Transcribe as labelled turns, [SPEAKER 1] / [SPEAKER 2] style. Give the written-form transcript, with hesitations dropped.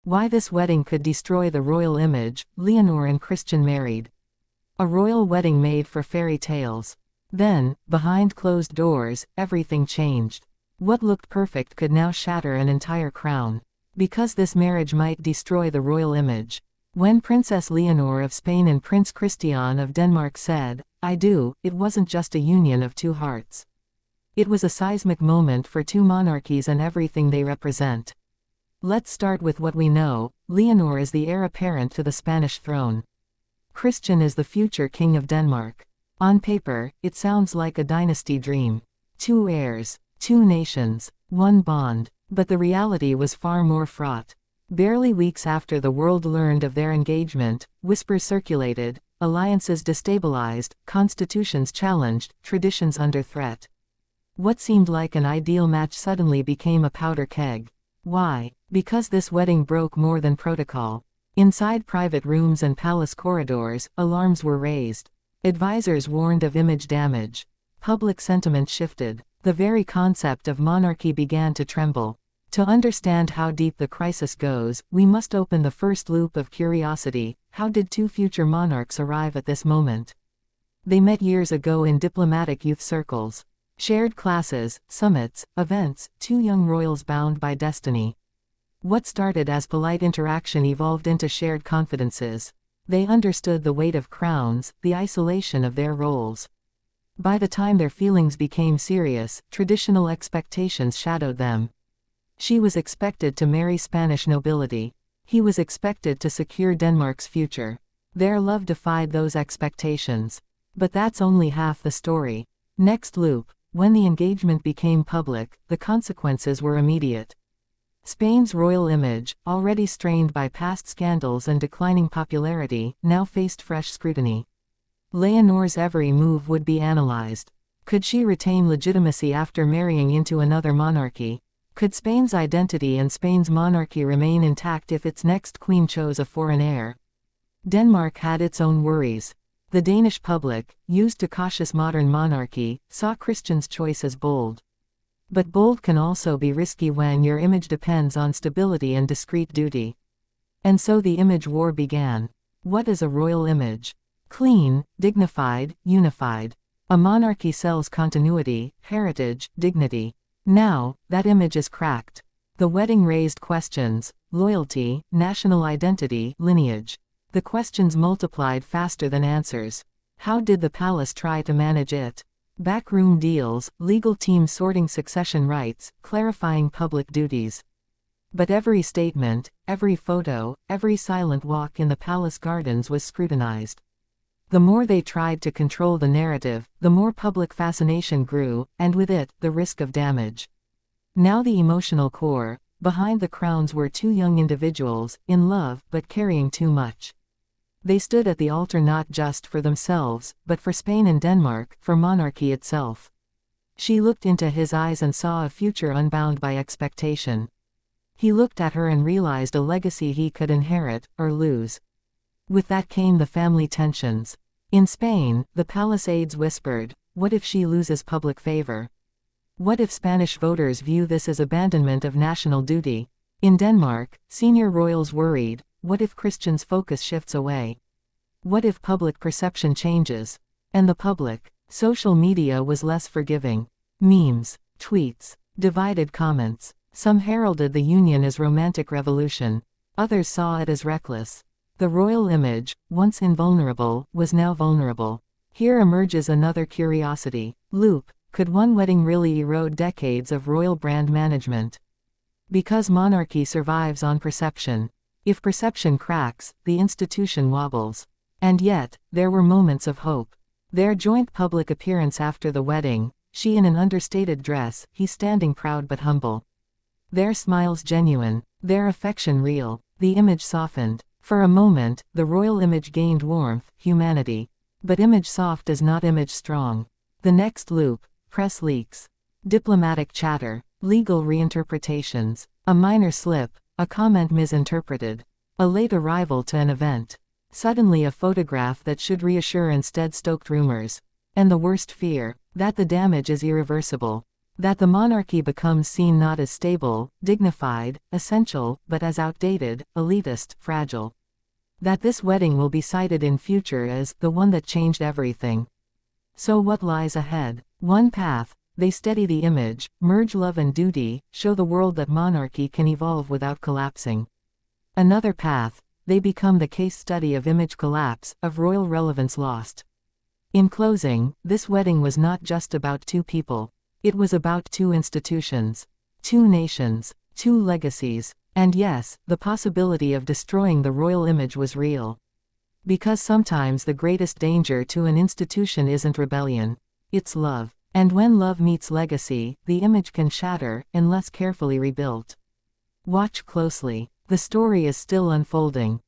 [SPEAKER 1] Why this wedding could destroy the royal image. Leonor and Christian married. A royal wedding made for fairy tales. Then, behind closed doors, everything changed. What looked perfect could now shatter an entire crown. Because this marriage might destroy the royal image. When Princess Leonor of Spain and Prince Christian of Denmark said, "I do," it wasn't just a union of two hearts. It was a seismic moment for two monarchies and everything they represent. Let's start with what we know. Leonor is the heir apparent to the Spanish throne. Christian is the future king of Denmark. On paper, it sounds like a dynasty dream. Two heirs, two nations, one bond. But the reality was far more fraught. Barely weeks after the world learned of their engagement, whispers circulated, alliances destabilized, constitutions challenged, traditions under threat. What seemed like an ideal match suddenly became a powder keg. Why? Because this wedding broke more than protocol. Inside private rooms and palace corridors, alarms were raised. Advisors warned of image damage. Public sentiment shifted. The very concept of monarchy began to tremble. To understand how deep the crisis goes, we must open the first loop of curiosity. How did two future monarchs arrive at this moment? They met years ago in diplomatic youth circles. Shared classes, summits, events, two young royals bound by destiny. What started as polite interaction evolved into shared confidences. They understood the weight of crowns, the isolation of their roles. By the time their feelings became serious, traditional expectations shadowed them. She was expected to marry Spanish nobility. He was expected to secure Denmark's future. Their love defied those expectations. But that's only half the story. Next loop. When the engagement became public, the consequences were immediate. Spain's royal image, already strained by past scandals and declining popularity, now faced fresh scrutiny. Leonor's every move would be analyzed. Could she retain legitimacy after marrying into another monarchy? Could Spain's identity and Spain's monarchy remain intact if its next queen chose a foreign heir? Denmark had its own worries. The Danish public, used to cautious modern monarchy, saw Christian's choice as bold. But bold can also be risky when your image depends on stability and discreet duty. And so the image war began. What is a royal image? Clean, dignified, unified. A monarchy sells continuity, heritage, dignity. Now, that image is cracked. The wedding raised questions: loyalty, national identity, lineage. The questions multiplied faster than answers. How did the palace try to manage it? Backroom deals, legal teams sorting succession rights, clarifying public duties. But every statement, every photo, every silent walk in the palace gardens was scrutinized. The more they tried to control the narrative, the more public fascination grew, and with it, the risk of damage. Now the emotional core. Behind the crowns were two young individuals, in love, but carrying too much. They stood at the altar not just for themselves, but for Spain and Denmark, for monarchy itself. She looked into his eyes and saw a future unbound by expectation. He looked at her and realized a legacy he could inherit, or lose. With that came the family tensions. In Spain, the palace aides whispered, what if she loses public favor? What if Spanish voters view this as abandonment of national duty? In Denmark, senior royals worried, what if Christian's focus shifts away? What if public perception changes? And the public, social media was less forgiving. Memes, tweets, divided comments. Some heralded the union as romantic revolution. Others saw it as reckless. The royal image, once invulnerable, was now vulnerable. Here emerges another curiosity. Loop. Could one wedding really erode decades of royal brand management? Because monarchy survives on perception. If perception cracks, the institution wobbles. And yet, there were moments of hope. Their joint public appearance after the wedding, she in an understated dress, he standing proud but humble. Their smiles genuine, their affection real. The image softened. For a moment, the royal image gained warmth, humanity. But image soft is not image strong. The next loop, press leaks. Diplomatic chatter, legal reinterpretations. A minor slip, a comment misinterpreted. A late arrival to an event. Suddenly a photograph that should reassure instead stoked rumors. And the worst fear, that the damage is irreversible. That the monarchy becomes seen not as stable, dignified, essential, but as outdated, elitist, fragile. That this wedding will be cited in future as the one that changed everything. So what lies ahead? One path, they steady the image, merge love and duty, show the world that monarchy can evolve without collapsing. Another path, they become the case study of image collapse, of royal relevance lost. In closing, this wedding was not just about two people. It was about two institutions, two nations, two legacies, and yes, the possibility of destroying the royal image was real. Because sometimes the greatest danger to an institution isn't rebellion, it's love. And when love meets legacy, the image can shatter, unless carefully rebuilt. Watch closely. The story is still unfolding.